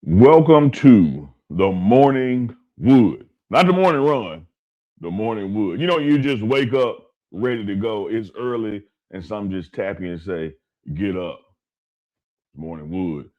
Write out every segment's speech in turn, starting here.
Welcome to the morning wood. Not the morning run, the morning wood. You just wake up ready to go. It's early and some just tap you and say, get up. Morning wood.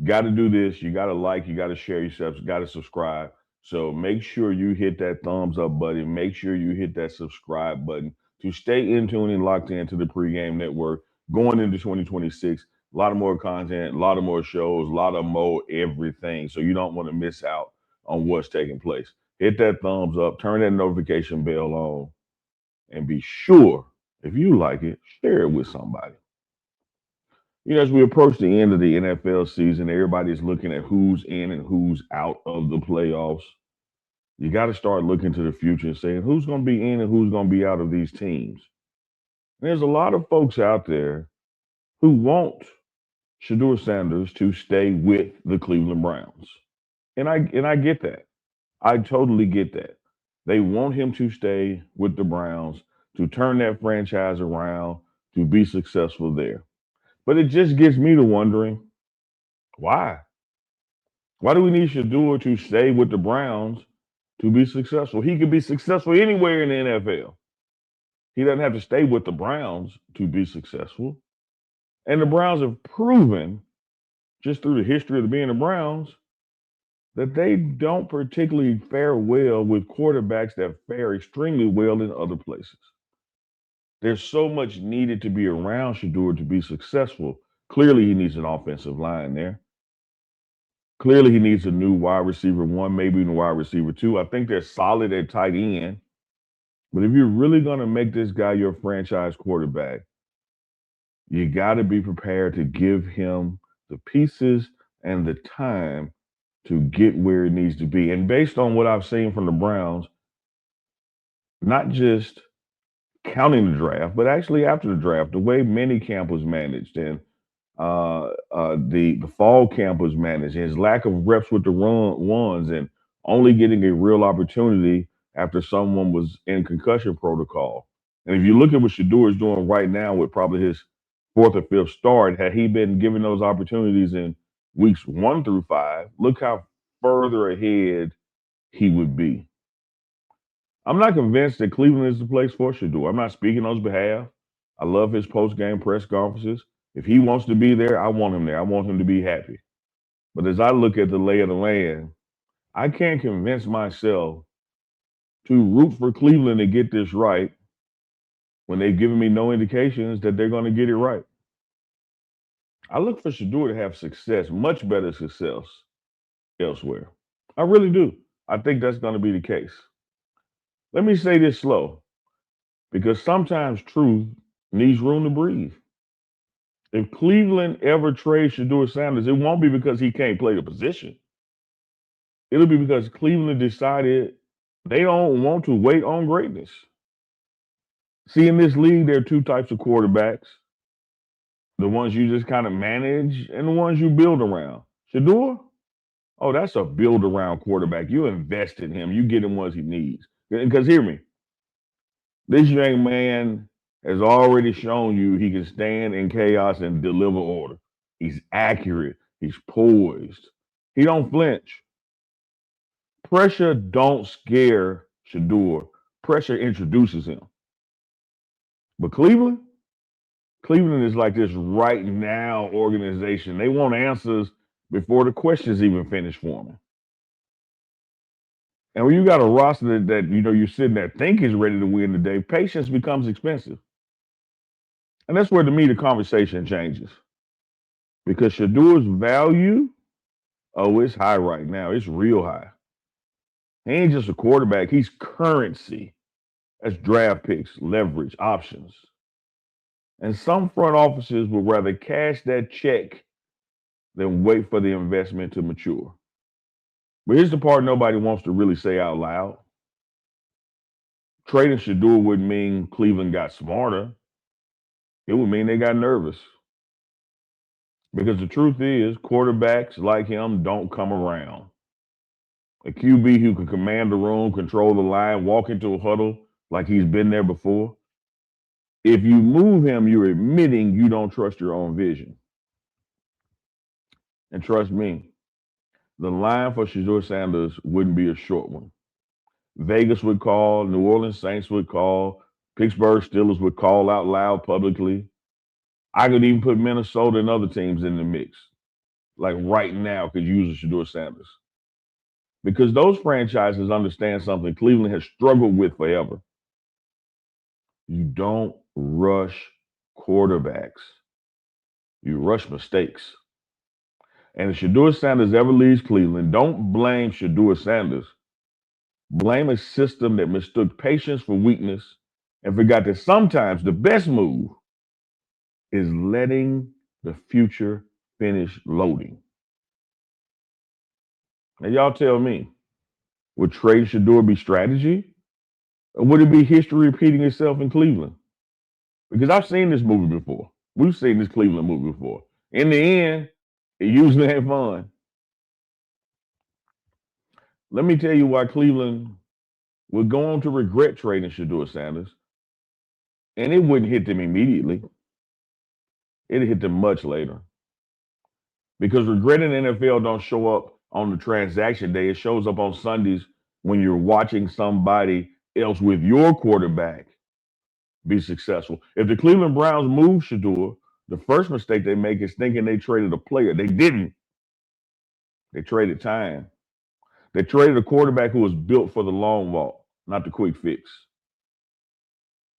Got to do this. You got to like, you got to share yourself, you got to subscribe. So make sure you hit that thumbs up button. Make sure you hit that subscribe button to stay in tune and locked into the pregame network going into 2026. A lot of more content, a lot of more shows, a lot of more everything. So you don't want to miss out on what's taking place. Hit that thumbs up, turn that notification bell on, and be sure, if you like it, share it with somebody. As we approach the end of the NFL season, everybody's looking at who's in and who's out of the playoffs. You got to start looking to the future and saying who's going to be in and who's going to be out of these teams. There's a lot of folks out there who want Shedeur Sanders to stay with the Cleveland Browns. And I get that. I totally get that. They want him to stay with the Browns to turn that franchise around to be successful there. But it just gets me to wondering why? Why do we need Shadur to stay with the Browns to be successful? He could be successful anywhere in the NFL. He doesn't have to stay with the Browns to be successful. And the Browns have proven, just through the history of being the Browns, that they don't particularly fare well with quarterbacks that fare extremely well in other places. There's so much needed to be around Shadur to be successful. Clearly, he needs an offensive line there. Clearly, he needs a new wide receiver one, maybe even wide receiver two. I think they're solid at tight end. But if you're really going to make this guy your franchise quarterback, you got to be prepared to give him the pieces and the time to get where it needs to be. And based on what I've seen from the Browns, not just counting the draft, but actually after the draft, the way minicamp was managed and the fall camp was managed, his lack of reps with the run ones, and only getting a real opportunity after someone was in concussion protocol. And if you look at what Shadur is doing right now with probably his fourth or fifth start, had he been given those opportunities in weeks 1 through 5, look how further ahead he would be. I'm not convinced that Cleveland is the place for Shadur. I'm not speaking on his behalf. I love his post game press conferences. If he wants to be there, I want him there. I want him to be happy. But as I look at the lay of the land, I can't convince myself to root for Cleveland to get this right when they've given me no indications that they're going to get it right. I look for Shadur to have success, much better success elsewhere. I really do. I think that's going to be the case. Let me say this slow because sometimes truth needs room to breathe. If Cleveland ever trades Shedeur Sanders, it won't be because he can't play the position. It'll be because Cleveland decided they don't want to wait on greatness. See, in this league, there are two types of quarterbacks: the ones you just kind of manage and the ones you build around. Shedeur, oh, that's a build around quarterback. You invest in him, you get him what he needs. Because hear me, this young man has already shown you he can stand in chaos and deliver order. He's accurate. He's poised. He don't flinch. Pressure don't scare Shadur. Pressure introduces him. But Cleveland is like this right now organization. They want answers before the questions even finish forming. And when you got a roster that you're sitting there think is ready to win today, patience becomes expensive. And that's where to me the conversation changes. Because Shadur's value, oh, it's high right now. It's real high. He ain't just a quarterback, he's currency. That's draft picks, leverage, options. And some front offices would rather cash that check than wait for the investment to mature. But here's the part nobody wants to really say out loud. Trading Shadur wouldn't mean Cleveland got smarter. It would mean they got nervous. Because the truth is, quarterbacks like him don't come around. A QB who can command the room, control the line, walk into a huddle like he's been there before. If you move him, you're admitting you don't trust your own vision. And trust me, the line for Shedeur Sanders wouldn't be a short one. Vegas would call, New Orleans Saints would call, Pittsburgh Steelers would call out loud publicly. I could even put Minnesota and other teams in the mix, like right now, could use a Shedeur Sanders. Because those franchises understand something Cleveland has struggled with forever. You don't rush quarterbacks, you rush mistakes. And if Shedeur Sanders ever leaves Cleveland, don't blame Shedeur Sanders. Blame a system that mistook patience for weakness and forgot that sometimes the best move is letting the future finish loading. Now, y'all tell me, would trade Shadur be strategy? Or would it be history repeating itself in Cleveland? Because I've seen this movie before. We've seen this Cleveland movie before. In the end, it usually ain't fun. Let me tell you why Cleveland would go on to regret trading Shedeur Sanders, and it wouldn't hit them immediately. It'd hit them much later. Because regret in the NFL don't show up on the transaction day. It shows up on Sundays when you're watching somebody else with your quarterback be successful. If the Cleveland Browns move Shedeur, the first mistake they make is thinking they traded a player. They didn't. They traded time. They traded a quarterback who was built for the long walk, not the quick fix.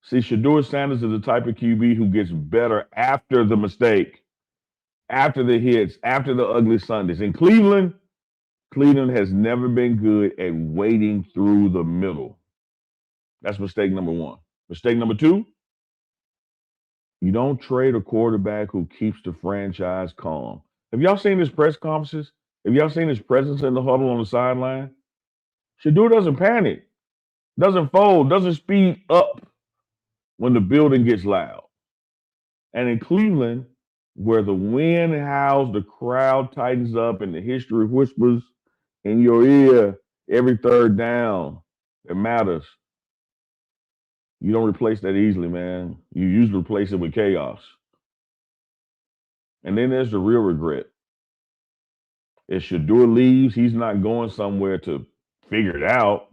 See, Shedeur Sanders is the type of QB who gets better after the mistake, after the hits, after the ugly Sundays. In Cleveland, Cleveland has never been good at waiting through the middle. That's mistake number one. Mistake number two, you don't trade a quarterback who keeps the franchise calm. Have y'all seen his press conferences? Have y'all seen his presence in the huddle on the sideline? Shadur doesn't panic, doesn't fold, doesn't speed up when the building gets loud. And in Cleveland, where the wind howls, the crowd tightens up, and the history whispers in your ear every third down, it matters. You don't replace that easily, man. You usually replace it with chaos. And then there's the real regret. If Shadur leaves, he's not going somewhere to figure it out.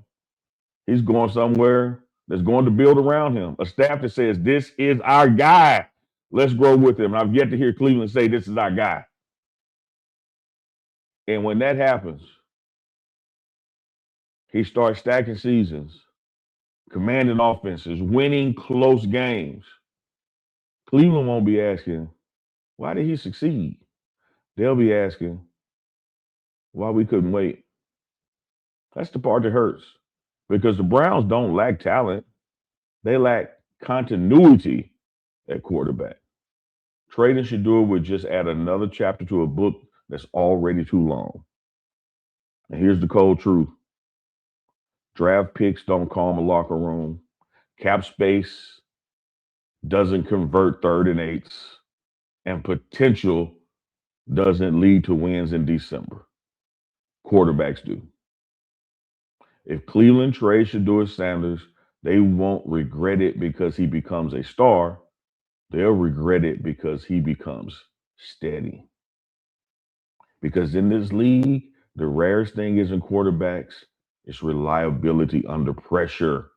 He's going somewhere that's going to build around him. A staff that says, this is our guy. Let's grow with him. I've yet to hear Cleveland say, this is our guy. And when that happens, he starts stacking seasons, commanding offenses, winning close games. Cleveland won't be asking, why did he succeed? They'll be asking, why we couldn't wait. That's the part that hurts because the Browns don't lack talent. They lack continuity at quarterback. Trading Shadur would just add another chapter to a book that's already too long. And here's the cold truth. Draft picks don't calm a locker room. Cap space doesn't convert third and eights. And potential doesn't lead to wins in December. Quarterbacks do. If Cleveland trades Shedeur Sanders, they won't regret it because he becomes a star. They'll regret it because he becomes steady. Because in this league, the rarest thing isn't quarterbacks, it's reliability under pressure.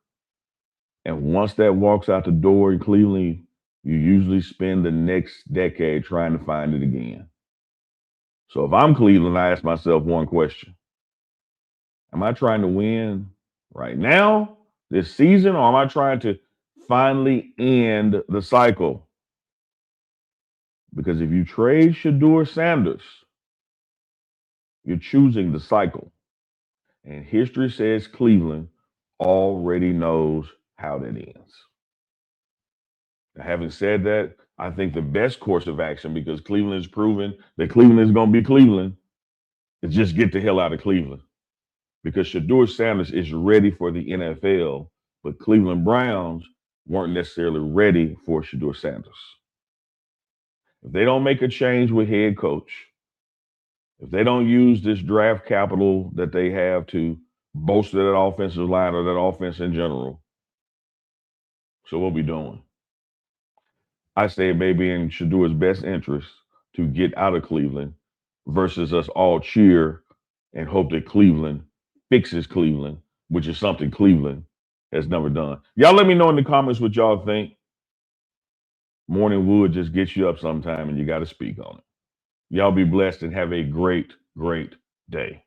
And once that walks out the door in Cleveland, you usually spend the next decade trying to find it again. So if I'm Cleveland, I ask myself one question. Am I trying to win right now, this season, or am I trying to finally end the cycle? Because if you trade Shedeur Sanders, you're choosing the cycle. And history says Cleveland already knows how that ends. Now, having said that, I think the best course of action, because Cleveland has proven that Cleveland is going to be Cleveland, is just get the hell out of Cleveland. Because Shedeur Sanders is ready for the NFL, but Cleveland Browns weren't necessarily ready for Shedeur Sanders. If they don't make a change with head coach, if they don't use this draft capital that they have to bolster that offensive line or that offense in general, so what we doing? I say it may be in Shadeur's best interest to get out of Cleveland versus us all cheer and hope that Cleveland fixes Cleveland, which is something Cleveland has never done. Y'all let me know in the comments what y'all think. Morning wood just gets you up sometime and you got to speak on it. Y'all be blessed and have a great, great day.